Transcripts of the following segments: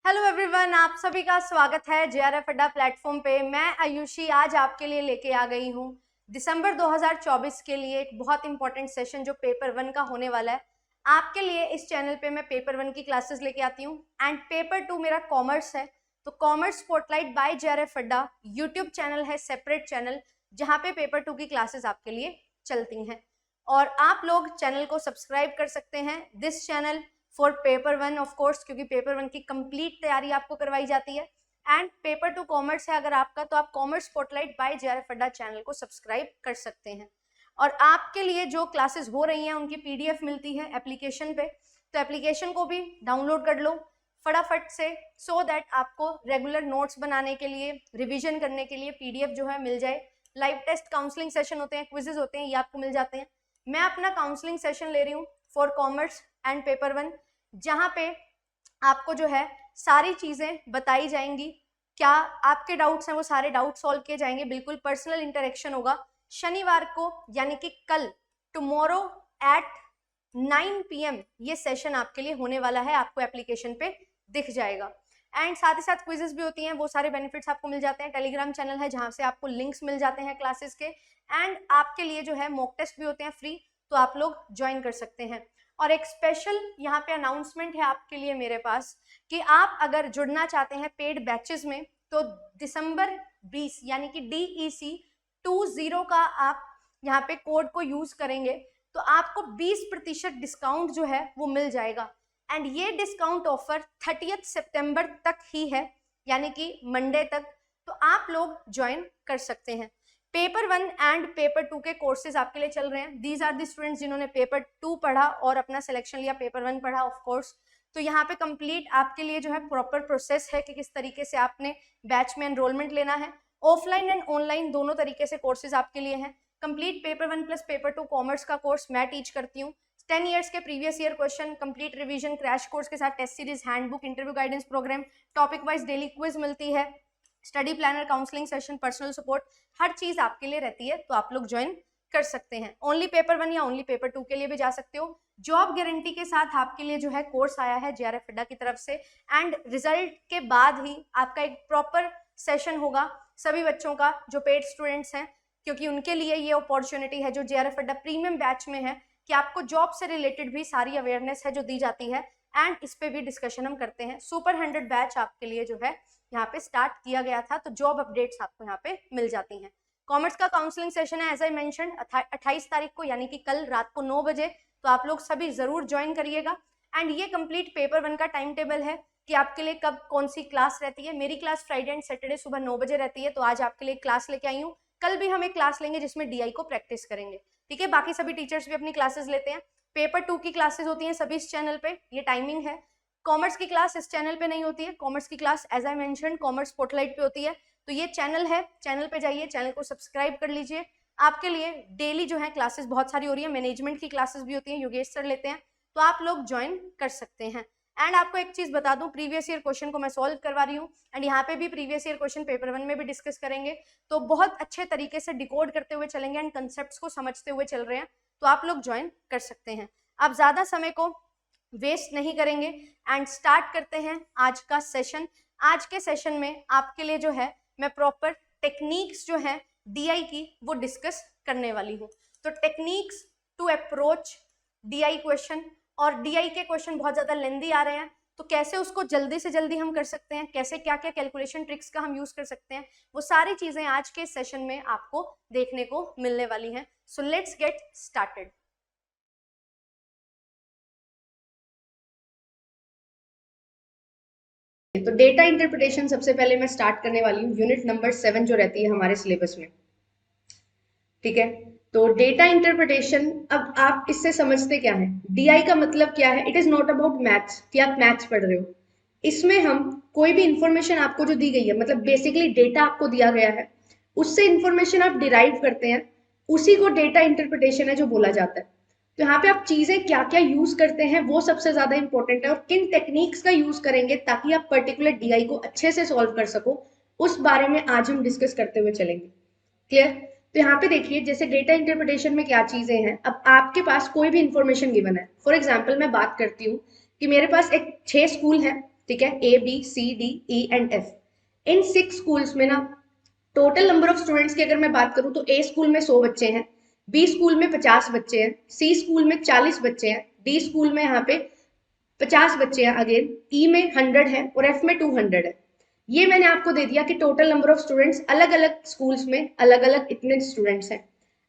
Hello everyone, आप सभी का स्वागत है जेआरएफ अड्डा प्लेटफॉर्म पे। मैं आयुषी आज आपके लिए लेके आ गई हूँ दिसंबर 2024 के लिए एक बहुत इंपॉर्टेंट सेशन जो पेपर 1 का होने वाला है। आपके लिए इस चैनल पे मैं पेपर 1 की क्लासेस लेके आती हूँ एंड पेपर 2 मेरा कॉमर्स है। तो कॉमर्स स्पॉटलाइट बाय जेआरएफ अड्डा यूट्यूब चैनल है, सेपरेट चैनल, जहाँ पे पेपर 2 की क्लासेस आपके लिए चलती हैं। और आप लोग चैनल को सब्सक्राइब कर सकते हैं this channel for paper 1 of course, क्योंकि पेपर 1 की कंप्लीट तैयारी आपको करवाई जाती है। एंड पेपर 2 कॉमर्स है अगर आपका, तो आप कॉमर्स स्पॉटलाइट बाय जेआरएफ अड्डा चैनल को सब्सक्राइब कर सकते हैं। और आपके लिए जो क्लासेस हो रही हैं उनकी पीडीएफ मिलती है एप्लीकेशन पे, तो एप्लीकेशन को भी डाउनलोड कर लो फटाफट से, सो दैट आपको रेगुलर नोट्स बनाने के लिए, रिविजन करने के लिए पीडीएफ जो है मिल जाए। लाइव टेस्ट, काउंसलिंग सेशन होते हैं, क्विजेज होते हैं, ये आपको मिल जाते हैं। मैं अपना काउंसलिंग सेशन ले रही हूँ फॉर कॉमर्स एंड पेपर 1, जहाँ पे आपको जो है सारी चीजें बताई जाएंगी। क्या आपके डाउट्स हैं वो सारे डाउट सॉल्व किए जाएंगे, बिल्कुल पर्सनल इंटरेक्शन होगा। शनिवार को यानी कि कल, टुमारो एट 9 PM ये सेशन आपके लिए होने वाला है, आपको एप्लीकेशन पे दिख जाएगा। एंड साथ ही साथ क्विजेस भी होती हैं, वो सारे बेनिफिट्स आपको मिल जाते हैं। टेलीग्राम चैनल है जहाँ से आपको लिंक्स मिल जाते हैं क्लासेस के, एंड आपके लिए जो है मॉक टेस्ट भी होते हैं फ्री, तो आप लोग ज्वाइन कर सकते हैं। और एक स्पेशल यहाँ पे अनाउंसमेंट है आपके लिए मेरे पास कि आप अगर जुड़ना चाहते हैं पेड बैचेस में, तो दिसंबर 20 यानी कि DEC 20 का आप यहाँ पे कोड को यूज करेंगे तो आपको 20% डिस्काउंट जो है वो मिल जाएगा। एंड ये डिस्काउंट ऑफर 30 सितंबर तक ही है, यानी कि मंडे तक, तो आप लोग ज्वाइन कर सकते हैं। पेपर 1 एंड पेपर 2 के कोर्सेज आपके लिए चल रहे हैं। दीज आर द स्टूडेंट्स जिन्होंने पेपर 2 पढ़ा और अपना सिलेक्शन लिया, पेपर 1 पढ़ा ऑफ कोर्स। तो यहाँ पे कंप्लीट आपके लिए जो है प्रॉपर प्रोसेस है कि किस तरीके से आपने बैच में एनरोलमेंट लेना है। ऑफलाइन एंड ऑनलाइन दोनों तरीके से कोर्सेज आपके लिए हैं। Complete paper 1 plus paper 2 commerce का कोर्स मैं टीच करती हूँ। 10 ईयर्स के previous year question, complete revision, crash course के साथ test series, handbook, interview guidance programme, topic wise daily quiz मिलती है, study planner, counselling session, personal support, हर चीज आपके लिए रहती है। तो आप लोग ज्वाइन कर सकते हैं। ओनली पेपर 1 या ओनली पेपर 2 के लिए भी जा सकते हो। जॉब गारंटी के साथ आपके लिए जो है कोर्स आया है जेआरएफ अड्डा की तरफ से, एंड रिजल्ट के बाद ही आपका एक प्रॉपर सेशन होगा सभी बच्चों का जो पेड स्टूडेंट्स हैं, क्योंकि उनके लिए ये अपॉर्चुनिटी है जो जेआरएफ अड्डा प्रीमियम बैच में है कि आपको जॉब से रिलेटेड भी सारी अवेयरनेस है जो दी जाती है, एंड इस पे भी डिस्कशन हम करते हैं। सुपर 100 बैच आपके लिए जो है यहाँ पे स्टार्ट किया गया था, तो जॉब अपडेट्स आपको यहाँ पे मिल जाती हैं। कॉमर्स का काउंसलिंग सेशन है एज आई मेंशन 28 तारीख को, यानी कि कल रात को 9 बजे, तो आप लोग सभी जरूर ज्वाइन करिएगा। एंड ये कंप्लीट पेपर 1 का टाइम टेबल है कि आपके लिए कब कौन सी क्लास रहती है। मेरी क्लास फ्राइडे एंड सैटरडे सुबह 9 बजे रहती है, तो आज आपके लिए क्लास लेके आई हूँ। कल भी हम एक क्लास लेंगे जिसमें DI को प्रैक्टिस करेंगे, ठीक है। बाकी सभी टीचर्स भी अपनी क्लासेस लेते हैं। पेपर 2 की क्लासेस होती हैं सभी इस चैनल पे, ये टाइमिंग है। कॉमर्स की क्लास इस चैनल पे नहीं होती है, कॉमर्स की class as I mention commerce spotlight पे होती है। तो ये चैनल है, चैनल पे जाइए, चैनल को सब्सक्राइब कर लीजिए। आपके लिए डेली जो है क्लासेस बहुत सारी हो रही है, मैनेजमेंट की क्लासेस भी होती हैं, योगेश सर लेते हैं, तो आप लोग ज्वाइन कर सकते हैं। एंड आपको एक चीज बता दूं, प्रीवियस ईयर क्वेश्चन को मैं सॉल्व करवा रही हूँ, एंड यहाँ पे भी प्रीवियस ईयर क्वेश्चन पेपर 1 में भी डिस्कस करेंगे, तो बहुत अच्छे तरीके से डिकोड करते हुए चलेंगे एंड कंसेप्ट को समझते हुए चल रहे हैं, तो आप लोग ज्वाइन कर सकते हैं। आप ज्यादा समय को वेस्ट नहीं करेंगे एंड स्टार्ट करते हैं आज का सेशन। आज के सेशन में आपके लिए जो है मैं प्रॉपर टेक्निक्स जो है DI की वो डिस्कस करने वाली हूँ। तो techniques to approach DI question, और DI के क्वेश्चन बहुत ज्यादा लेंदी आ रहे हैं, तो कैसे उसको जल्दी से जल्दी हम कर सकते हैं, कैसे क्या क्या कैलकुलेशन ट्रिक्स का हम यूज कर सकते हैं, वो सारी चीजें आज के सेशन में आपको देखने को मिलने वाली हैं। So let's get started. तो डेटा इंटरप्रिटेशन सबसे पहले मैं स्टार्ट करने वाली हूँ, यूनिट नंबर 7 जो रहती है हमारे सिलेबस में, ठीक है। तो डेटा इंटरप्रिटेशन, अब आप इससे समझते क्या है, DI का मतलब क्या है। It is not about maths कि आप मैथ्स पढ़ रहे हो। इसमें हम कोई भी इंफॉर्मेशन आपको जो दी गई है, मतलब बेसिकली डेटा आपको दिया गया है, उससे इंफॉर्मेशन आप डिराइव करते हैं, उसी को डेटा इंटरप्रिटेशन है जो बोला जाता है। तो यहाँ पे आप चीजें क्या क्या यूज करते हैं वो सबसे ज्यादा इंपॉर्टेंट है, और किन टेक्निक्स का यूज करेंगे ताकि आप पर्टिकुलर DI को अच्छे से सॉल्व कर सको, उस बारे में आज हम डिस्कस करते हुए चलेंगे। क्लियर। तो यहाँ पे देखिए, जैसे डेटा इंटरप्रिटेशन में क्या चीजें हैं। अब आपके पास कोई भी इंफॉर्मेशन गिवन है, फॉर एग्जाम्पल मैं बात करती हूँ कि मेरे पास एक 6 स्कूल है, ठीक है, ABCDEF। इन 6 स्कूल्स में ना टोटल नंबर ऑफ स्टूडेंट्स की अगर मैं बात करूं तो A स्कूल में 100 बच्चे हैं, B स्कूल में 50 बच्चे हैं, C स्कूल में 40 बच्चे हैं, D स्कूल में यहाँ पे 50 बच्चे हैं अगेन, E में 100 है और F में 200 है। ये मैंने आपको दे दिया कि टोटल नंबर ऑफ स्टूडेंट्स अलग अलग स्कूल्स में अलग अलग इतने स्टूडेंट्स हैं।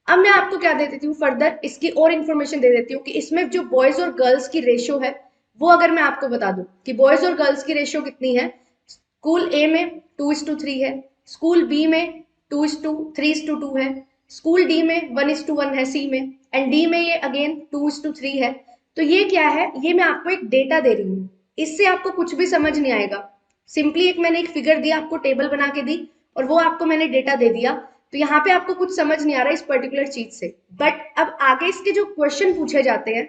अब मैं आपको क्या दे देती हूँ फर्दर, इसकी और इन्फॉर्मेशन दे देती हूँ कि इसमें जो बॉयज और गर्ल्स की रेशियो है वो अगर मैं आपको बता दूं कि बॉयज और गर्ल्स की रेशियो कितनी है, स्कूल ए में 2:3 है, स्कूल बी में 2:3:2 है, स्कूल डी में 1:1 है सी में, एंड डी में ये अगेन 2:3 है। तो ये क्या है, ये मैं आपको एक डेटा दे रही हूँ, इससे आपको कुछ भी समझ नहीं आएगा। सिंपली एक मैंने एक फिगर दिया, आपको टेबल बना के दी और वो आपको मैंने डेटा दे दिया, तो यहाँ पे आपको कुछ समझ नहीं आ रहा इस पर्टिकुलर चीज से। बट अब आगे इसके जो क्वेश्चन पूछे जाते हैं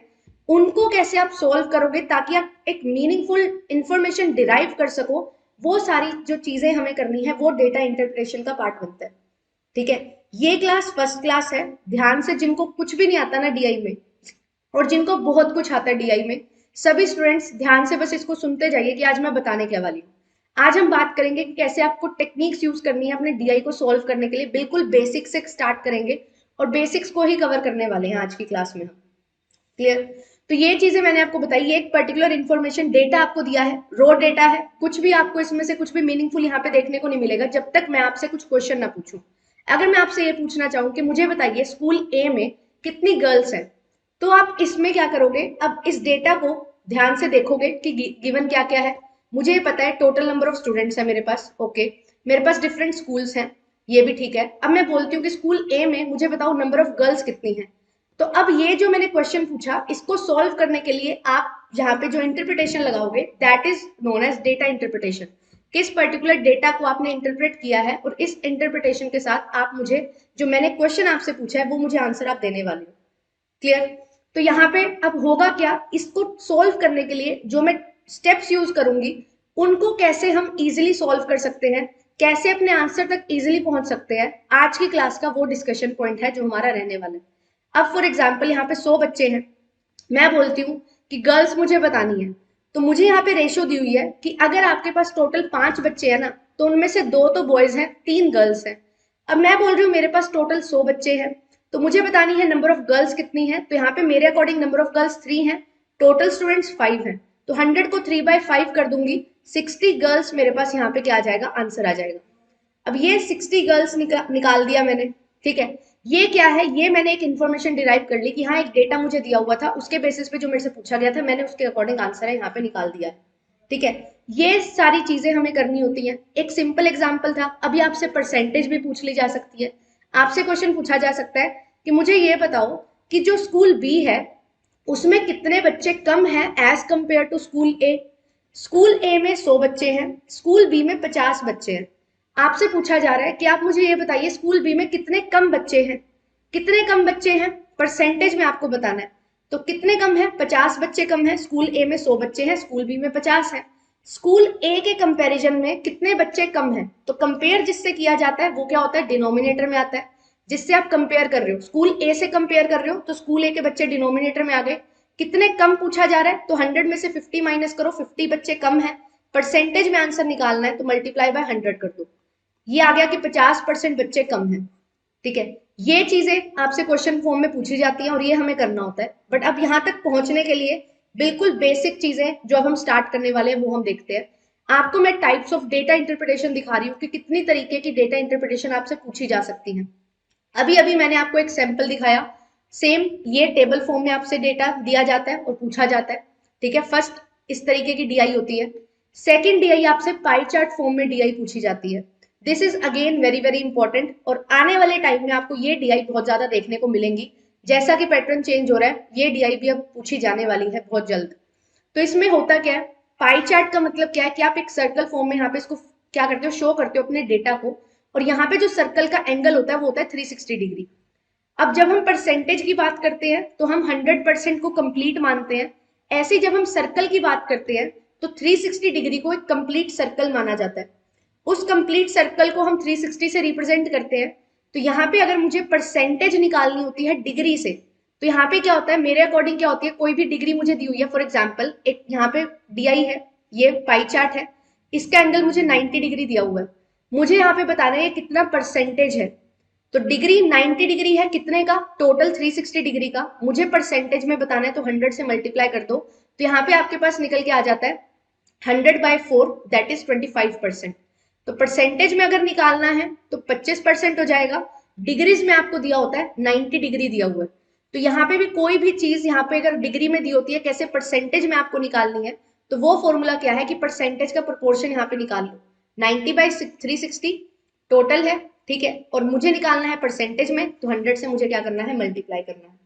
उनको कैसे आप सोल्व करोगे ताकि आप एक मीनिंगफुल इंफॉर्मेशन डिराइव कर सको, वो सारी जो चीजें हमें करनी है वो डेटा इंटरप्रिटेशन का पार्ट बनता है। ठीक है, ये क्लास फर्स्ट क्लास है, ध्यान से जिनको कुछ भी नहीं आता ना डीआई में और जिनको बहुत कुछ आता है डीआई में, सभी स्टूडेंट्स ध्यान से बस इसको सुनते जाइए कि आज मैं बताने क्या वाली हूँ। आज हम बात करेंगे कि कैसे आपको टेक्निक्स यूज करनी है अपने डीआई को सॉल्व करने के लिए, बिल्कुल बेसिक से स्टार्ट करेंगे और बेसिक्स को ही कवर करने वाले हैं आज की क्लास में हम। क्लियर? तो ये चीजें मैंने आपको बताई, ये एक पर्टिकुलर इन्फॉर्मेशन डेटा आपको दिया है, रॉ डेटा है, कुछ भी आपको इसमें से कुछ भी मीनिंगफुल यहाँ पे देखने को नहीं मिलेगा जब तक मैं आपसे कुछ क्वेश्चन ना पूछूं। अगर मैं आपसे ये पूछना चाहूँ कि मुझे बताइए स्कूल ए में कितनी गर्ल्स हैं, तो आप इसमें क्या करोगे, अब इस डेटा को ध्यान से देखोगे कि गिवन क्या क्या है। मुझे ये पता है टोटल नंबर ऑफ स्टूडेंट्स है मेरे पास, ओके, मेरे पास डिफरेंट स्कूल्स हैं, ये भी ठीक है। अब मैं बोलती हूँ कि स्कूल ए में मुझे बताओ नंबर ऑफ गर्ल्स कितनी है। तो अब ये जो मैंने क्वेश्चन पूछा इसको सॉल्व करने के लिए आप यहाँ पे जो इंटरप्रिटेशन लगाओगे that is known as data interpretation. किस पर्टिकुलर डेटा को आपने इंटरप्रेट किया है और इस इंटरप्रिटेशन के साथ आप मुझे जो मैंने क्वेश्चन आपसे पूछा है वो मुझे आंसर आप देने वाले हो। क्लियर? तो यहाँ पे अब होगा क्या, इसको सोल्व करने के लिए जो मैं स्टेप्स यूज करूंगी उनको कैसे हम इजिली सोल्व कर सकते हैं, कैसे अपने आंसर तक इजिली पहुंच सकते हैं, आज की क्लास का वो डिस्कशन पॉइंट है जो हमारा रहने वाला है। अब फॉर एग्जाम्पल यहाँ पे 100 बच्चे हैं, मैं बोलती हूँ कि गर्ल्स मुझे बतानी है, तो मुझे यहाँ पे रेशियो दी हुई है कि अगर आपके पास टोटल 5 बच्चे हैं ना तो उनमें से 2 तो बॉयज हैं 3 गर्ल्स हैं। अब मैं बोल रही हूँ मेरे पास टोटल 100 बच्चे हैं, तो मुझे बतानी है नंबर ऑफ गर्ल्स कितनी है, तो यहाँ पे मेरे अकॉर्डिंग नंबर ऑफ गर्ल्स 3 है, टोटल स्टूडेंट्स 5 हैं, तो 100 को 3/5 कर दूंगी, 60 गर्ल्स मेरे पास यहाँ पे क्या आ जाएगा, आंसर आ जाएगा। अब ये 60 गर्ल्स निकाल दिया मैंने, ठीक है, ये क्या है, ये मैंने एक इन्फॉर्मेशन डिराइव कर ली कि हाँ एक डेटा मुझे दिया हुआ था, उसके बेसिस पे जो मेरे से पूछा गया था मैंने उसके अकॉर्डिंग आंसर है यहाँ पे निकाल दिया है। ठीक है, ये सारी चीजें हमें करनी होती हैं। एक सिंपल एग्जांपल था, अभी आपसे परसेंटेज भी पूछ ली जा सकती है, आपसे क्वेश्चन पूछा जा सकता है कि मुझे ये बताओ कि जो स्कूल बी है उसमें कितने बच्चे कम है as compared to school A. School A में 100 बच्चे हैं, स्कूल बी में 50 बच्चे हैं। आपसे पूछा जा रहा है कि आप मुझे ये बताइए स्कूल बी में कितने कम बच्चे हैं, कितने कम बच्चे हैं परसेंटेज में आपको बताना है। तो कितने कम है, 50 बच्चे कम है, स्कूल ए में 100 बच्चे हैं, स्कूल बी में 50 है। स्कूल ए के कंपैरिजन में कितने बच्चे कम हैं, तो कंपेयर जिससे किया जाता है वो क्या होता है, डिनोमिनेटर में आता है, जिससे आप कंपेयर कर रहे हो, स्कूल ए से कंपेयर कर रहे हो तो स्कूल ए के बच्चे डिनोमिनेटर में आ गए। कितने कम पूछा जा रहा है, तो 100 में से 50 माइनस करो, 50 बच्चे कम है, परसेंटेज में आंसर निकालना है तो मल्टीप्लाई बाय 100 कर दो, ये आ गया कि 50% बच्चे कम हैं। ठीक है, ये चीजें आपसे क्वेश्चन फॉर्म में पूछी जाती हैं और ये हमें करना होता है। बट अब यहाँ तक पहुंचने के लिए बिल्कुल बेसिक चीजें जो अब हम स्टार्ट करने वाले हैं वो हम देखते हैं। आपको मैं टाइप्स ऑफ डेटा इंटरप्रिटेशन दिखा रही हूँ कि कितनी तरीके की डेटा इंटरप्रिटेशन आपसे पूछी जा सकती है। अभी अभी मैंने आपको एक सैंपल दिखाया, सेम ये टेबल फॉर्म में आपसे डेटा दिया जाता है और पूछा जाता है। ठीक है, फर्स्ट इस तरीके की डीआई होती है, सेकंड डीआई आपसे पाई चार्ट फॉर्म में डीआई पूछी जाती है। This is again very very important और आने वाले टाइम में आपको ये डीआई बहुत ज्यादा देखने को मिलेंगी, जैसा कि पैटर्न चेंज हो रहा है ये डीआई भी अब पूछी जाने वाली है बहुत जल्द। तो इसमें होता क्या है, पाई चार्ट का मतलब क्या है कि आप एक सर्कल फॉर्म में यहाँ पे इसको क्या करते हो, शो करते हो अपने डेटा को, और यहाँ पे जो सर्कल का एंगल होता है वो होता है 360 डिग्री। अब जब हम परसेंटेज की बात करते हैं तो हम 100% को कंप्लीट मानते हैं, ऐसे जब हम सर्कल की बात करते हैं तो 360 डिग्री को एक कंप्लीट सर्कल माना जाता है। उस कंप्लीट सर्कल को हम 360 से रिप्रेजेंट करते हैं। तो यहाँ पे अगर मुझे परसेंटेज निकालनी होती है डिग्री से, तो यहाँ पे क्या होता है, मेरे अकॉर्डिंग क्या होती है, कोई भी डिग्री मुझे दी हुई है, फॉर एग्जाम्पल एक यहाँ पे डीआई है, ये पाई चार्ट है, इसका एंगल मुझे 90 डिग्री दिया हुआ है, मुझे यहाँ पे बताना है ये कितना परसेंटेज है। तो डिग्री 90 डिग्री है कितने का, टोटल 360 डिग्री का, मुझे परसेंटेज में बताना है, तो 100 से मल्टीप्लाई कर दो, तो यहाँ पे आपके पास निकल के आ जाता है 100/4 दैट इज 25%। तो परसेंटेज में अगर निकालना है तो 25% हो जाएगा, डिग्रीज में आपको दिया होता है 90 डिग्री दिया हुआ है। तो यहाँ पे भी कोई भी चीज यहाँ पे अगर डिग्री में दी होती है, कैसे परसेंटेज में आपको निकालनी है, तो वो फॉर्मूला क्या है कि परसेंटेज का प्रोपोर्शन यहाँ पे निकाल लो, 90/360 टोटल है, ठीक है, और मुझे निकालना है परसेंटेज में, तो 100 से मुझे क्या करना है, मल्टीप्लाई करना है।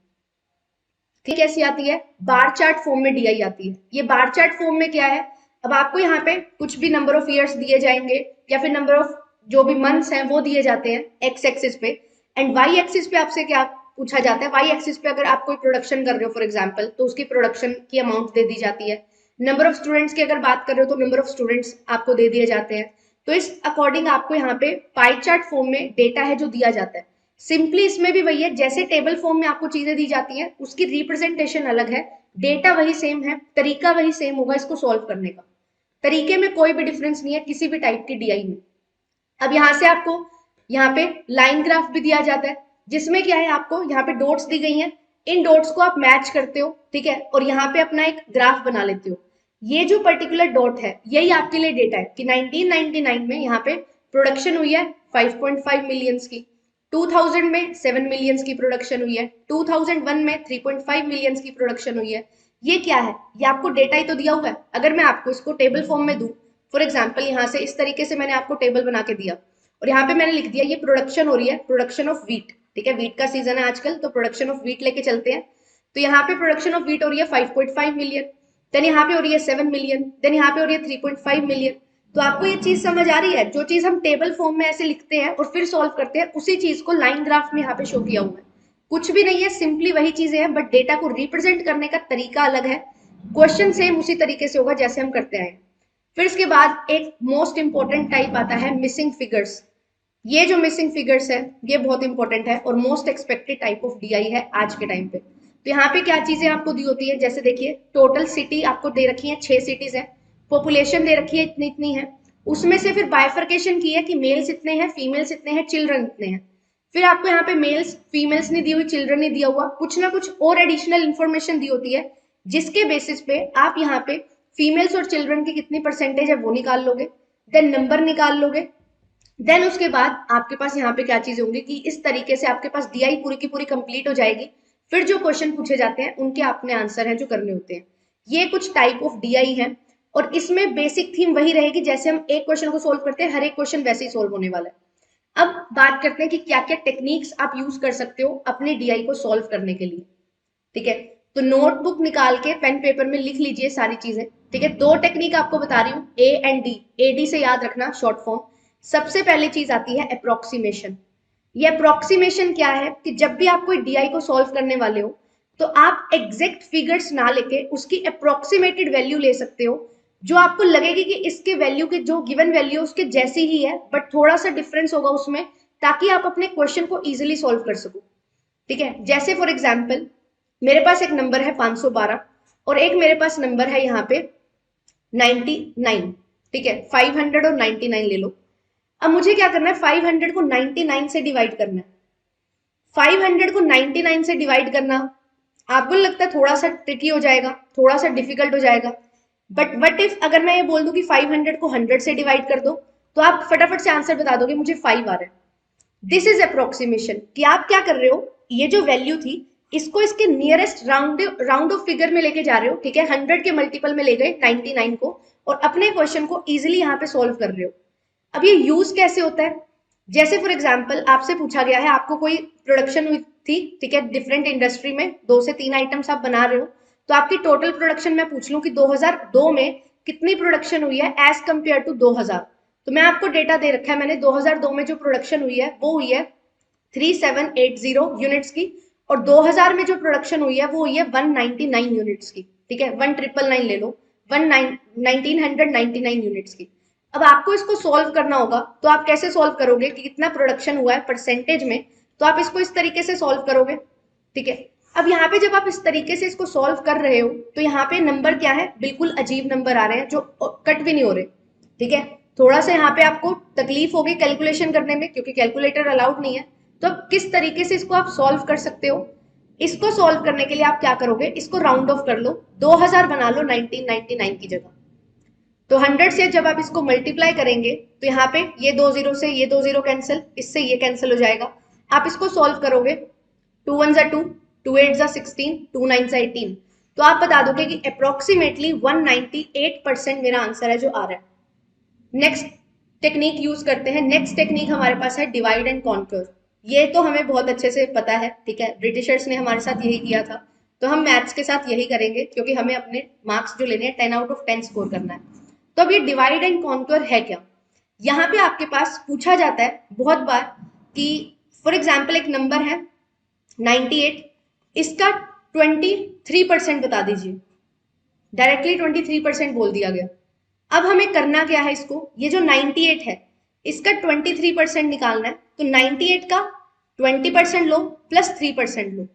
ठीक, कैसी आती है, बार चार्ट फॉर्म में डीआई आती है। ये बार चार्ट फॉर्म में क्या है, अब आपको यहाँ पे कुछ भी नंबर ऑफ ईयर्स दिए जाएंगे या फिर नंबर ऑफ जो भी मंथ्स हैं वो दिए जाते हैं एक्स एक्सिस पे, एंड वाई एक्सिस पे आपसे क्या पूछा जाता है, वाई एक्सिस पे अगर आप कोई प्रोडक्शन कर रहे हो फॉर एग्जांपल, तो उसकी प्रोडक्शन की अमाउंट दे दी जाती है। नंबर ऑफ स्टूडेंट्स की अगर बात कर रहे हो तो नंबर ऑफ स्टूडेंट्स आपको दे दिए जाते हैं। तो इस अकॉर्डिंग आपको यहाँ पे पाई चार्ट फॉर्म में डेटा है जो दिया जाता है। सिंपली इसमें भी वही है, जैसे टेबल फॉर्म में आपको चीजें दी जाती हैं, उसकी रिप्रेजेंटेशन अलग है, डेटा वही सेम है, तरीका वही सेम होगा इसको सॉल्व करने का, तरीके में कोई भी डिफरेंस नहीं है किसी भी टाइप की डीआई में। अब यहाँ से आपको यहाँ पे लाइन ग्राफ भी दिया जाता है, जिसमें क्या है, आपको यहाँ पे डॉट्स दी गई हैं, इन डॉट्स को आप मैच करते हो, ठीक है, और यहाँ पे अपना एक ग्राफ बना लेते हो। ये जो पर्टिकुलर डॉट है यही आपके लिए डेटा है कि 1999 में यहाँ पे प्रोडक्शन हुई है 5.5 मिलियंस की, 2000 में 7 मिलियंस की प्रोडक्शन हुई है, 2001 में 3.5 मिलियंस की प्रोडक्शन हुई है। ये क्या है, ये आपको डेटा ही तो दिया हुआ है। अगर मैं आपको इसको टेबल फॉर्म में दूं, फॉर एग्जाम्पल यहाँ से इस तरीके से मैंने आपको टेबल बना के दिया और यहाँ पे मैंने लिख दिया ये प्रोडक्शन हो रही है, प्रोडक्शन ऑफ व्हीट, ठीक है, व्हीट का सीजन है आजकल, तो प्रोडक्शन ऑफ व्हीट लेके चलते हैं। तो यहाँ पे प्रोडक्शन ऑफ व्हीट हो रही है 5.5 मिलियन, देन यहाँ पे हो रही है 7 मिलियन, देन यहाँ पे हो रही है 3.5 मिलियन। तो आपको ये चीज समझ आ रही है, जो चीज हम टेबल फॉर्म में ऐसे लिखते हैं और फिर सॉल्व करते हैं, उसी चीज को लाइन ग्राफ में यहाँ पे शो किया हुआ है। कुछ भी नहीं है, सिंपली वही चीजें हैं, बट डेटा को रिप्रेजेंट करने का तरीका अलग है। क्वेश्चन सेम उसी तरीके से होगा जैसे हम करते आए। फिर इसके बाद एक मोस्ट इंपॉर्टेंट टाइप आता है मिसिंग फिगर्स। ये जो मिसिंग फिगर्स है ये बहुत इंपॉर्टेंट है और most expected type of DI है आज के टाइम पे। तो यहाँ पे क्या चीजें आपको दी होती है, जैसे देखिए टोटल सिटी आपको दे रखी है, 6 सिटीज है, पॉपुलेशन दे रखी है इतनी इतनी है, उसमें से फिर बाइफर्केशन की है कि मेल्स इतने हैं, फीमेल्स इतने हैं, चिल्ड्रन इतने हैं। फिर आपको यहाँ पे मेल्स फीमेल्स नहीं दी हुई, चिल्ड्रन नहीं दिया हुआ, कुछ ना कुछ और एडिशनल इंफॉर्मेशन दी होती है, जिसके बेसिस पे आप यहाँ पे फीमेल्स और चिल्ड्रन की कितनी परसेंटेज है वो निकाल लोगे, देन नंबर निकाल लोगे, देन उसके बाद आपके पास यहाँ पे क्या चीजें होंगी कि इस तरीके से आपके पास डीआई पूरी की पूरी कंप्लीट हो जाएगी। फिर जो क्वेश्चन पूछे जाते हैं उनके अपने आंसर हैं जो करने होते हैं। ये कुछ टाइप ऑफ डीआई है और इसमें बेसिक थीम वही रहेगी, जैसे हम एक क्वेश्चन को सोल्व करते हैं हर एक क्वेश्चन वैसे ही सोल्व होने वाला है। अब बात करते हैं कि क्या क्या टेक्निक्स आप यूज कर सकते हो अपने डीआई को सोल्व करने के लिए, ठीक है। तो नोटबुक निकाल के पेन पेपर में लिख लीजिए सारी चीजें, ठीक है। 2 टेक्निक आपको बता रही हूँ, ए एंड डी, एडी से याद रखना शॉर्ट फॉर्म। सबसे पहले चीज आती है अप्रोक्सीमेशन। ये अप्रोक्सीमेशन क्या है कि जब भी आप कोई डीआई को सॉल्व करने वाले हो तो आप एग्जैक्ट फिगर्स ना लेके उसकी अप्रोक्सीमेटेड वैल्यू ले सकते हो, जो आपको लगेगी कि इसके वैल्यू के जो गिवन वैल्यू उसके जैसी ही है, बट थोड़ा सा डिफरेंस होगा उसमें, ताकि आप अपने क्वेश्चन को इजिली सॉल्व कर सको, ठीक है। जैसे फॉर एग्जाम्पल मेरे पास एक नंबर है 512 और एक मेरे पास नंबर है यहाँ पे 99, ठीक है, 500 और 99 ले लो। अब मुझे क्या करना है, 500 को 99 से डिवाइड करना है। 500 को 99 से डिवाइड करना आपको लगता है थोड़ा सा ट्रिकी हो जाएगा, थोड़ा सा डिफिकल्ट हो जाएगा, बट वट इफ अगर मैं ये बोल दूं कि 500 को 100 से डिवाइड कर दो, तो आप फटाफट से आंसर बता दोगे मुझे 5 आ रहा है। दिस इज अप्रोक्सीमेशन कि आप क्या कर रहे हो, ये जो वैल्यू थी इसको इसके नियरेस्ट राउंड ऑफ फिगर में लेके जा रहे हो, ठीक है, 100 के मल्टीपल में ले गए 99 को और अपने क्वेश्चन को इजिली यहाँ पे सॉल्व कर रहे हो। अब ये यूज कैसे होता है, जैसे फॉर एग्जाम्पल आपसे पूछा गया है, आपको कोई प्रोडक्शन हुई थी, ठीक है, डिफरेंट इंडस्ट्री में 2 से 3 आइटम्स आप बना रहे हो, तो आपकी टोटल प्रोडक्शन मैं पूछ लूं कि 2002 में कितनी प्रोडक्शन हुई है एज कंपेयर टू 2000। तो मैं आपको डेटा दे रखा है मैंने, 2002 में जो प्रोडक्शन हुई है वो हुई है 3780 यूनिट्स की, और 2000 में जो प्रोडक्शन हुई है वो हुई है 199 यूनिट्स की, ठीक है, 1999 ले लो, 1999 यूनिट्स की। अब आपको इसको सॉल्व करना होगा, तो आप कैसे सॉल्व करोगे कि कितना प्रोडक्शन हुआ है परसेंटेज में, तो आप इसको इस तरीके से सॉल्व करोगे, ठीक है। अब यहाँ पे जब आप इस तरीके से इसको सॉल्व कर रहे हो तो यहाँ पे नंबर क्या है, बिल्कुल अजीब नंबर आ रहे हैं जो कट भी नहीं हो रहे, ठीक है। थोड़ा सा यहाँ पे आपको तकलीफ होगी कैलकुलेशन करने में क्योंकि कैलकुलेटर अलाउड नहीं है। तो अब किस तरीके से इसको आप सॉल्व कर सकते हो, इसको सॉल्व करने के लिए आप क्या करोगे, इसको राउंड ऑफ कर लो, 2000 बना लो 1999 की जगह। तो 100 से जब आप इसको मल्टीप्लाई करेंगे तो यहाँ पे ये 20 से ये 20 कैंसिल, इससे ये कैंसिल हो जाएगा। आप इसको सॉल्व करोगे, 2 1 जा 2, 2 8 जा 16, 2 9 जा 18, तो आप बता दोगे कि अप्रोक्सीमेटली 198% मेरा आंसर है जो आ रहा है। नेक्स्ट टेक्निक यूज करते हैं। नेक्स्ट टेक्निक हमारे पास है डिवाइड एंड कॉन्कर। ये तो हमें बहुत अच्छे से पता है, ठीक है, ब्रिटिशर्स ने हमारे साथ यही किया था, तो हम मैथ्स के साथ यही करेंगे क्योंकि हमें अपने मार्क्स जो लेने हैं 10 आउट ऑफ 10 स्कोर करना है। तो अब ये डिवाइड एंड कॉन्कर है क्या, यहाँ पे आपके पास पूछा जाता है बहुत बार कि फॉर एग्जाम्पल एक नंबर है 98, इसका 23% बता दीजिए, डायरेक्टली 23% बोल दिया गया। अब हमें करना क्या है, इसको ये जो 98 है इसका 23% निकालना है, तो 98 का 20% लो प्लस 3% लो,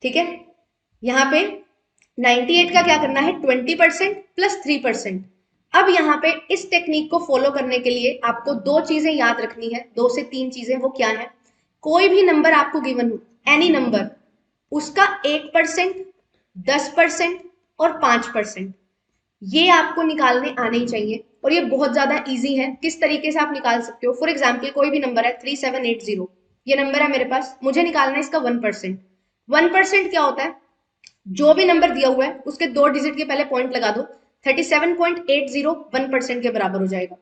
ठीक है। यहाँ पे 98 का क्या करना है, 20% प्लस 3%। अब यहाँ पे इस टेक्निक को फॉलो करने के लिए आपको दो चीजें याद रखनी है, 2 से 3 चीजें, वो क्या है, कोई भी नंबर आपको गिवन हो, एनी नंबर, उसका 1%, 10% और 5% ये आपको निकालने आने ही चाहिए। और ये बहुत ज्यादा इजी है, किस तरीके से आप निकाल सकते हो। फॉर एग्जाम्पल कोई भी नंबर है 3780, ये नंबर है मेरे पास, मुझे निकालना है इसका 1%। 1% क्या होता है, जो भी नंबर दिया हुआ है उसके 2 डिजिट के पहले पॉइंट लगा दो, 37.80 1% के बराबर हो जाएगा।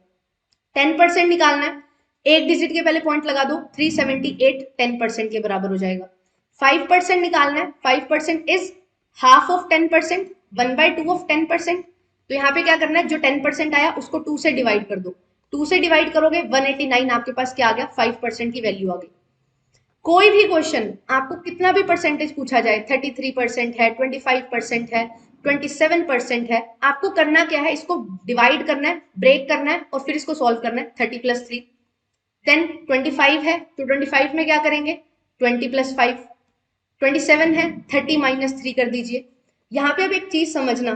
10% निकालना है, एक डिजिट के पहले पॉइंट लगा दो, 378 10% के बराबर हो जाएगा। 5% निकालना है, 5% इज हाफ ऑफ 10%, 1/2 ऑफ 10%। तो यहाँ पे क्या करना है, जो 10% आया उसको 2 से डिवाइड कर दो, 2 से डिवाइड करोगे 189, आपके पास क्या आ गया, 5% की वैल्यू आ गई। कोई भी क्वेश्चन आपको कितना भी परसेंटेज पूछा जाए, 33% है, 25% है, 27% है, आपको करना क्या है, इसको डिवाइड करना है, ब्रेक करना है और फिर इसको सॉल्व करना है। 30 + 3 देन 25 है, तो 25 में क्या करेंगे, 20 + 5, 27 है, 30 - 3 कर दीजिए। यहाँ पे अब एक चीज समझना,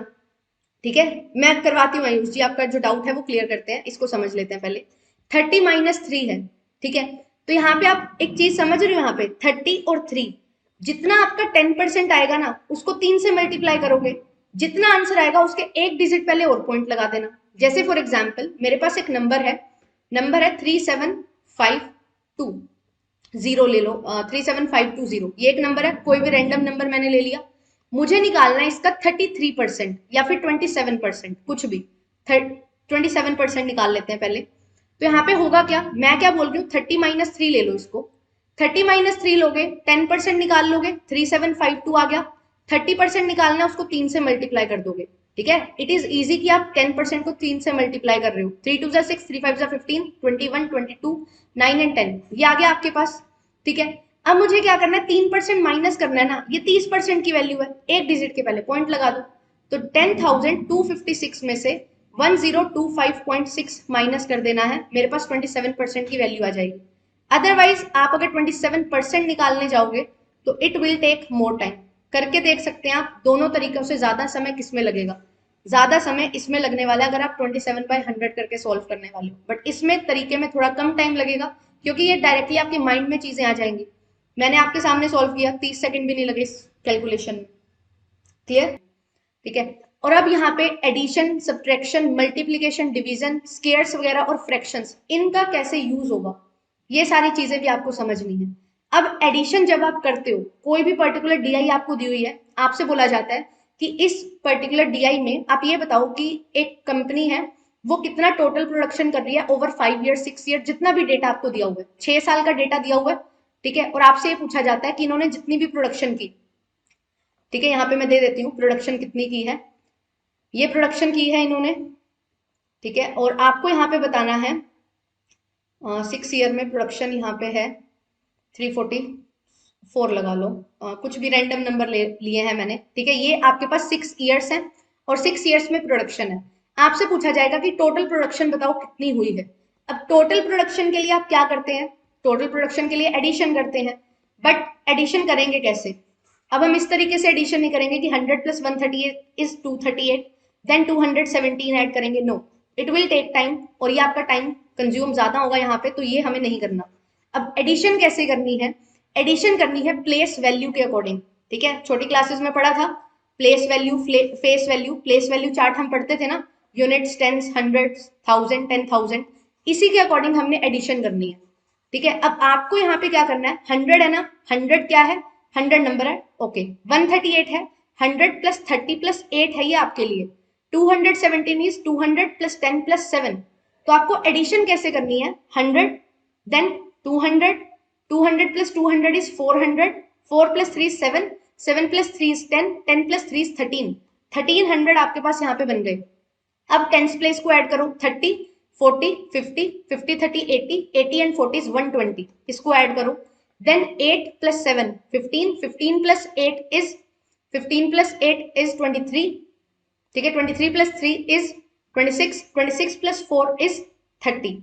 ठीक है, मैं करवाती हूँ आयुष जी, आपका जो डाउट है वो क्लियर करते हैं, इसको समझ लेते हैं पहले। 30 - 3 है, ठीक है, तो यहाँ पे आप एक चीज समझ रहे हो, यहाँ पे 30 और 3, जितना आपका 10% आएगा ना उसको 3 से मल्टीप्लाई करोगे, जितना आंसर आएगा उसके एक डिजिट पहले और पॉइंट लगा देना। जैसे फॉर एग्जाम्पल मेरे पास एक नंबर है 37520 ले लो, 37520, ये एक नंबर है, कोई भी रैंडम नंबर मैंने ले लिया, मुझे निकालना है इसका 33% या फिर 27%, कुछ भी, 27% निकाल लेते हैं पहले। तो यहाँ पे होगा क्या, मैं क्या बोल रही हूँ, 30 - 3 ले लो इसको, 30 - 3 लोगे 10% निकाल लोगे, 3752 आ गया। 30% निकालना है, उसको 3 से मल्टीप्लाई कर दोगे, ठीक है। इट इज इजी कि आप 10% को 3 से मल्टीप्लाई कर रहे हो, 3 2 6, 3 5 15, 21 22 9 एंड 10, ये आ गया आपके पास, ठीक है। अब मुझे क्या करना है, 3% माइनस करना है ना, ये 30% की वैल्यू है, एक डिजिट के पहले पॉइंट लगा दो, तो 10,256 में से 1025.6 माइनस कर देना है, मेरे पास 27% की वैल्यू आ जाएगी। अदरवाइज आप अगर 27% निकालने जाओगे तो it will take more time. करके देख सकते हैं आप, दोनों तरीकों से ज्यादा समय किसमें लगेगा, ज्यादा समय इसमें लगने वाला है अगर आप 27/100 करके सॉल्व करने वाले हो, बट इसमें तरीके में थोड़ा कम टाइम लगेगा क्योंकि ये डायरेक्टली आपके माइंड में चीजें आ जाएंगी। मैंने आपके सामने सॉल्व किया, 30 सेकंड भी नहीं लगे इस कैलकुलेशन में, क्लियर, ठीक है। और अब यहाँ पे addition, subtraction, multiplication, division, squares वगैरह और फ्रैक्शंस, इनका कैसे यूज होगा, ये सारी चीजें भी आपको समझनी है। अब एडिशन जब आप करते हो, कोई भी पर्टिकुलर डीआई आपको दी हुई है, आपसे बोला जाता है कि इस पर्टिकुलर डीआई में आप ये बताओ कि एक कंपनी है वो कितना टोटल प्रोडक्शन कर रही है ओवर 5 ईयर 6 ईयर, जितना भी डेटा आपको दिया हुआ है, 6 साल का डेटा दिया हुआ है, ठीक है, और आपसे ये पूछा जाता है कि इन्होंने जितनी भी प्रोडक्शन की, ठीक है, यहाँ पे मैं दे देती हूँ प्रोडक्शन कितनी की है, ये प्रोडक्शन की है इन्होंने, ठीक है, और आपको यहाँ पे बताना है 6 ईयर में प्रोडक्शन यहाँ पे है 344 लगा लो, कुछ भी रैंडम नंबर लिए हैं मैंने, ठीक है, ये आपके पास 6 ईयर्स है और 6 ईयर्स में प्रोडक्शन है। आपसे पूछा जाएगा कि टोटल प्रोडक्शन बताओ कितनी हुई है। अब टोटल प्रोडक्शन के लिए आप क्या करते हैं, टोटल प्रोडक्शन के लिए एडिशन करते हैं, बट एडिशन करेंगे कैसे, अब हम इस तरीके से एडिशन नहीं करेंगे कि 100 प्लस 138 इज 238, देन 217 ऐड करेंगे, no, it will take time और ये आपका टाइम कंज्यूम ज्यादा होगा यहाँ पे, तो ये हमें नहीं करना। अब एडिशन कैसे करनी है? एडिशन करनी है प्लेस वैल्यू के अकॉर्डिंग, ठीक है। छोटी क्लासेस में पढ़ा था place value, face value, place value chart हम पढ़ते थे ना, यूनिट्स, टेंस, हंड्रेड्स, थाउजेंड, 10,000, इसी के अकॉर्डिंग हमने एडिशन करनी है, ठीक है। अब आपको यहाँ पे क्या करना है, 100 है ना, 100 क्या है, 100 नंबर है, ओके। 138 है, 100 प्लस 30 प्लस 8 है ये आपके लिए। 217 इज 200 प्लस 10 प्लस 7। तो आपको एडिशन कैसे करनी है, 100 then 200, 200 plus 200 is 400, 4 plus 3 is 7, 7 plus 3 is 10, 10 plus 3 is 13, 1300 आपके पास यहाँ पे बन गए। अब टेंस प्लेस को ऐड करो, 30, 40, 50, 50, 30, 80, 80 एंड 40 इज 120, इसको ऐड करो। Then 8 plus 7, 15, 15 plus 8 is 15 plus 8 is 23, ठीक है। 23 प्लस 3 इज 26, 26 प्लस 4 इज 30।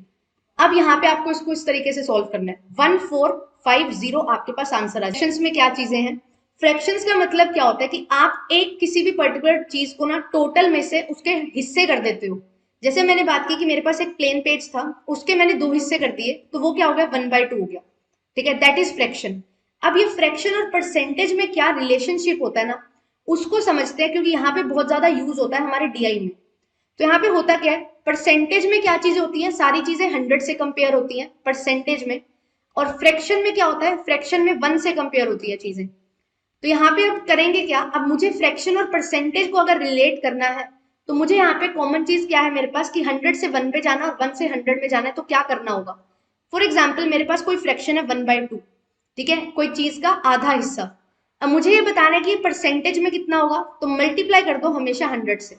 अब यहाँ पे आपको इसको इस तरीके से सॉल्व करना है, 1450 आपके पास आंसर आ जाए। फ्रैक्शंस में क्या चीजें हैं, फ्रैक्शंस का मतलब क्या होता है कि आप एक किसी भी पर्टिकुलर चीज को ना टोटल में से उसके हिस्से कर देते हो। जैसे मैंने बात की कि मेरे पास एक प्लेन पेज था, उसके मैंने 2 हिस्से कर दिए, तो वो क्या हो गया, 1/2 हो गया, ठीक है, दैट इज फ्रैक्शन। अब ये फ्रैक्शन और परसेंटेज में क्या रिलेशनशिप होता है ना, उसको समझते हैं, क्योंकि यहाँ पे बहुत ज्यादा यूज होता है हमारे डीआई में। तो यहाँ पे होता क्या है, परसेंटेज में क्या चीजें होती हैं, सारी चीजें 100 से कंपेयर होती हैं परसेंटेज में, और फ्रैक्शन में क्या होता है, फ्रैक्शन में 1 से कंपेयर होती है चीजें। तो यहाँ पे अब करेंगे क्या, अब मुझे फ्रैक्शन और परसेंटेज को अगर रिलेट करना है, तो मुझे यहाँ पे कॉमन चीज क्या है मेरे पास, कि 100 से 1 पे जाना और 1 से 100 में जाना है, तो क्या करना होगा। फॉर एग्जाम्पल मेरे पास कोई फ्रैक्शन है 1/2, ठीक है, कोई चीज का आधा हिस्सा। अब मुझे ये बताना है कि परसेंटेज में कितना होगा, तो मल्टीप्लाई कर दो हमेशा 100 से।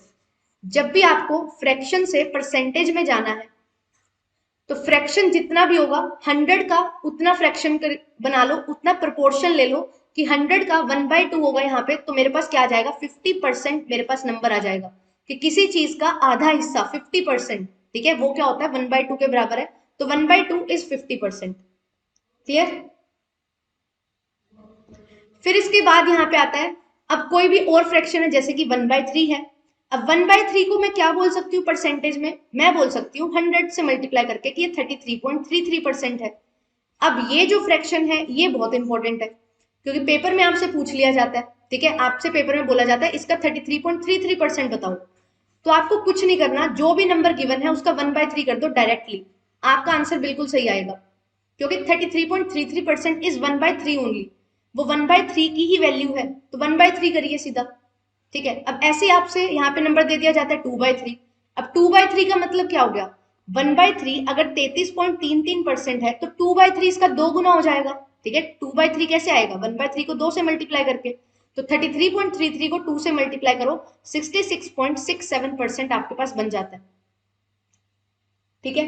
जब भी आपको फ्रैक्शन से परसेंटेज में जाना है, तो फ्रैक्शन जितना भी होगा 100 का उतना फ्रैक्शन बना लो, उतना प्रोपोर्शन ले लो कि 100 का 1/2 होगा यहाँ पे, तो मेरे पास क्या आ जाएगा, 50% मेरे पास नंबर आ जाएगा कि किसी चीज का आधा हिस्सा 50%, ठीक है, वो क्या होता है 1/2 के बराबर है, तो 1/2 इज 50%। क्लियर। फिर इसके बाद यहाँ पे आता है, अब कोई भी और फ्रैक्शन है जैसे कि 1/3 है। अब 1/3 को मैं क्या बोल सकती हूँ परसेंटेज में, मैं बोल सकती हूँ 100 से मल्टीप्लाई करके कि ये 33.33% है। अब ये जो फ्रैक्शन है ये बहुत इंपॉर्टेंट है, क्योंकि पेपर में आपसे पूछ लिया जाता है, ठीक है, आपसे पेपर में बोला जाता है इसका 33.33% बताओ। तो आपको कुछ नहीं करना, जो भी नंबर गिवन है उसका 1/3 कर दो डायरेक्टली, आपका आंसर बिल्कुल सही आएगा, क्योंकि 33.33% इज 1/3 ओनली, वो 1/3 की ही वैल्यू है, तो 1/3 करिए सीधा, ठीक है। अब ऐसे आपसे यहाँ पे नंबर दे दिया जाता है 2/3। अब 2/3 का मतलब क्या हो गया, 1/3 अगर 33.33% है तो 2/3 इसका 2 गुना हो जाएगा, ठीक है। 2/3 कैसे आएगा, 1/3 को 2 से मल्टीप्लाई करके, तो 33.33 को 2 से मल्टीप्लाई करो, 66.67% आपके पास बन जाता है, ठीक है।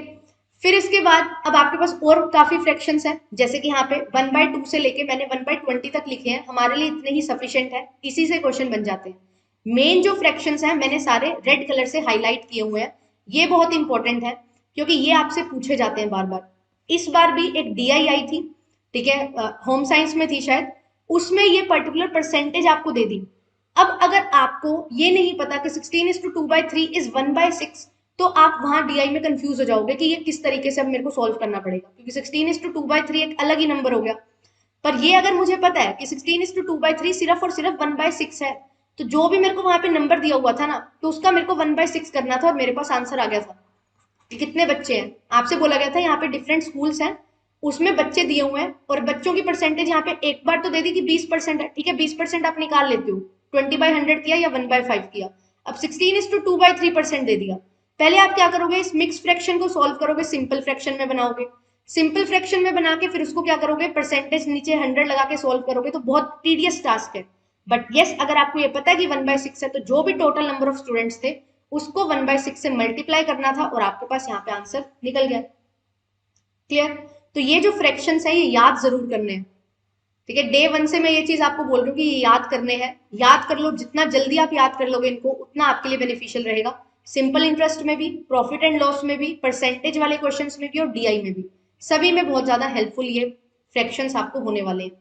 फिर इसके बाद अब आपके पास और काफी फ्रैक्शंस हैं, जैसे कि यहाँ पे 1/2 से लेके मैंने 1/20 तक लिखे हैं, हमारे लिए इतने ही सफिशिएंट है, इसी से क्वेश्चन बन जाते हैं। मेन जो फ्रैक्शंस हैं मैंने सारे रेड कलर से हाईलाइट किए हुए हैं, ये बहुत इंपॉर्टेंट है क्योंकि ये आपसे पूछे जाते हैं बार बार। इस बार भी एक डीआई आई थी, ठीक है, होम साइंस में थी शायद, उसमें ये पर्टिकुलर परसेंटेज आपको दे दी। अब अगर आपको ये नहीं पता कि 16:2/3 इज 1/6, तो आप वहां डीआई में कंफ्यूज हो जाओगे कि ये किस तरीके से अब मेरे को सॉल्व करना पड़ेगा, क्योंकि 16:2/3 एक अलग ही नंबर हो गया। पर ये अगर मुझे पता है कि 16:2/3 सिर्फ और सिर्फ 1/6 है, तो जो भी मेरे को वहां पे नंबर दिया हुआ था ना, तो उसका मेरे को 1/6 करना था और मेरे पास आंसर आ गया था कि कितने बच्चे हैं। आपसे बोला गया था यहाँ पे डिफरेंट स्कूल्स हैं, उसमें बच्चे दिए हुए हैं और बच्चों की परसेंटेज यहाँ पे एक बार तो दे दी कि 20% है, ठीक है, 20% आप निकाल लेते हो, 20/100 किया या 1/5 किया। अब 16:2/3% दे दिया, पहले आप क्या करोगे, इस मिक्स फ्रैक्शन को सॉल्व करोगे, सिंपल फ्रैक्शन में बनाओगे, सिंपल फ्रैक्शन में बना के फिर उसको क्या करोगे, परसेंटेज नीचे 100 लगा के सॉल्व करोगे, तो बहुत टीडियस टास्क है। बट यस, अगर आपको ये पता है कि 1/6 है, तो जो भी टोटल नंबर ऑफ स्टूडेंट्स थे उसको 1/6 से मल्टीप्लाई करना था और आपके पास यहाँ पे आंसर निकल गया। क्लियर। तो ये जो फ्रैक्शंस है ये याद जरूर करने हैं, ठीक है। डे 1 से मैं ये चीज आपको बोल रही हूँ कि ये याद करने हैं, याद कर लो, जितना जल्दी आप याद कर लोगे इनको उतना आपके लिए बेनिफिशियल रहेगा, सिंपल इंटरेस्ट में भी, प्रॉफिट एंड लॉस में भी, परसेंटेज वाले क्वेश्चंस में भी और डीआई में भी, सभी में बहुत ज्यादा हेल्पफुल ये फ्रैक्शंस आपको होने वाले हैं।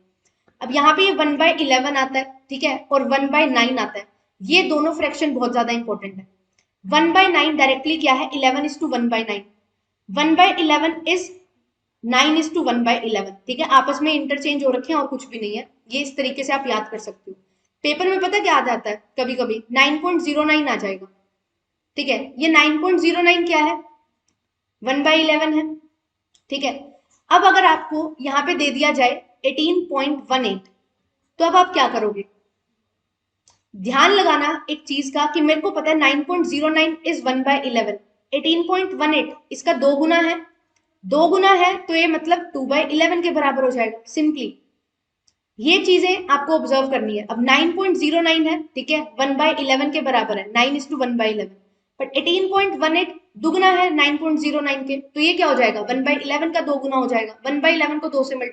अब यहाँ पे ये 1/11 आता है, ठीक है, और 1/9 आता है। ये दोनों फ्रैक्शन बहुत ज्यादा इंपॉर्टेंट है। 1/9 डायरेक्टली क्या है, 11:1/9। 1/11 इज 9:1/11, ठीक है, आपस में इंटरचेंज हो रखे हैं और कुछ भी नहीं है। ये इस तरीके से आप याद कर सकते हो। पेपर में पता क्या आ जाता है, कभी कभी 9.09 आ जाएगा, ठीक है। ये 9.09 क्या है, 1/11 है, ठीक है। अब अगर आपको यहाँ पे दे दिया जाए 18.18, तो अब आप क्या करोगे? ध्यान लगाना एक चीज का कि मेरे को पता है 9.09 इज 1/11, 18.18 इसका 2 गुना है, 2 गुना है तो ये मतलब 2/11 के बराबर हो जाएगा सिंपली। ये चीजें आपको ऑब्जर्व करनी है। अब 9.09 है, ठीक है, 1/11 के बराबर है, 9:1/11, बट 18.18 दुगना है 9.09 के, तो ये क्या हो जाएगा, 1/11 का 2 गुना हो जाएगा। 1/11 को 2 से